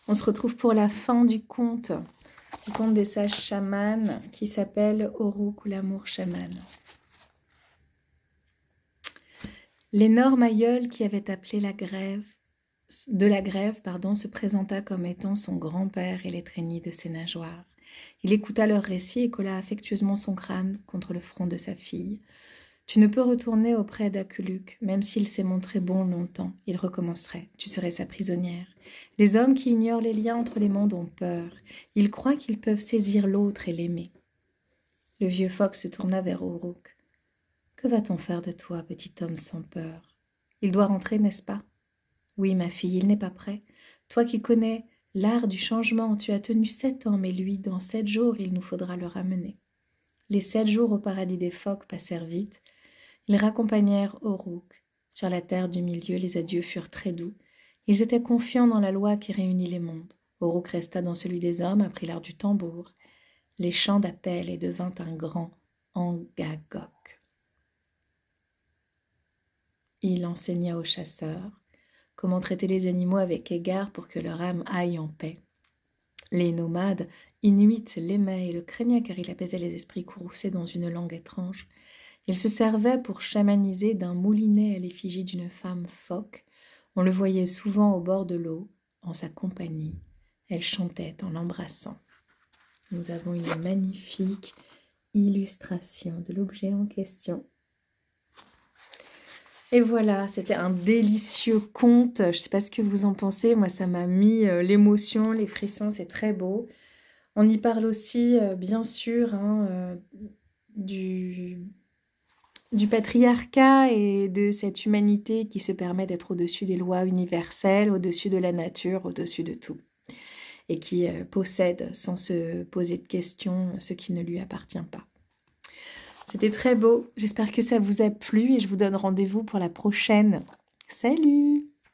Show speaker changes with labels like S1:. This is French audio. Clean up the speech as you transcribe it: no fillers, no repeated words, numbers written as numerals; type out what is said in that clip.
S1: On se retrouve pour la fin du conte des sages chamans qui s'appelle Oruk ou l'amour chaman. L'énorme aïeul qui avait appelé la grève se présenta comme étant son grand-père et l'étreignit de ses nageoires. Il écouta leur récit et colla affectueusement son crâne contre le front de sa fille. Tu ne peux retourner auprès d'Akuluk, même s'il s'est montré bon longtemps, il recommencerait, tu serais sa prisonnière. Les hommes qui ignorent les liens entre les mondes ont peur, ils croient qu'ils peuvent saisir l'autre et l'aimer. Le vieux phoque se tourna vers Uruk. Que va-t-on faire de toi, petit homme sans peur? Il doit rentrer, n'est-ce pas? Oui, ma fille, il n'est pas prêt. Toi qui connais l'art du changement, tu as tenu 7 ans, mais lui, dans 7 jours, il nous faudra le ramener. Les 7 jours au paradis des phoques passèrent vite. Ils raccompagnèrent Uruk. Sur la terre du milieu, les adieux furent très doux. Ils étaient confiants dans la loi qui réunit les mondes. Uruk resta dans celui des hommes, apprit l'art du tambour, les chants d'appel et devint un grand Angagok. Il enseigna aux chasseurs comment traiter les animaux avec égard pour que leur âme aille en paix. Les nomades inuits l'aimaient et le craignaient car il apaisait les esprits courroucés dans une langue étrange. Il se servait pour chamaniser d'un moulinet à l'effigie d'une femme phoque. On le voyait souvent au bord de l'eau, en sa compagnie. Elle chantait en l'embrassant. Nous avons une magnifique illustration de l'objet en question. Et voilà, c'était un délicieux conte. Je ne sais pas ce que vous en pensez. Moi, ça m'a mis l'émotion, les frissons, c'est très beau. On y parle aussi, bien sûr, du patriarcat et de cette humanité qui se permet d'être au-dessus des lois universelles, au-dessus de la nature, au-dessus de tout. Et qui possède, sans se poser de questions, ce qui ne lui appartient pas. C'était très beau. J'espère que ça vous a plu et je vous donne rendez-vous pour la prochaine. Salut!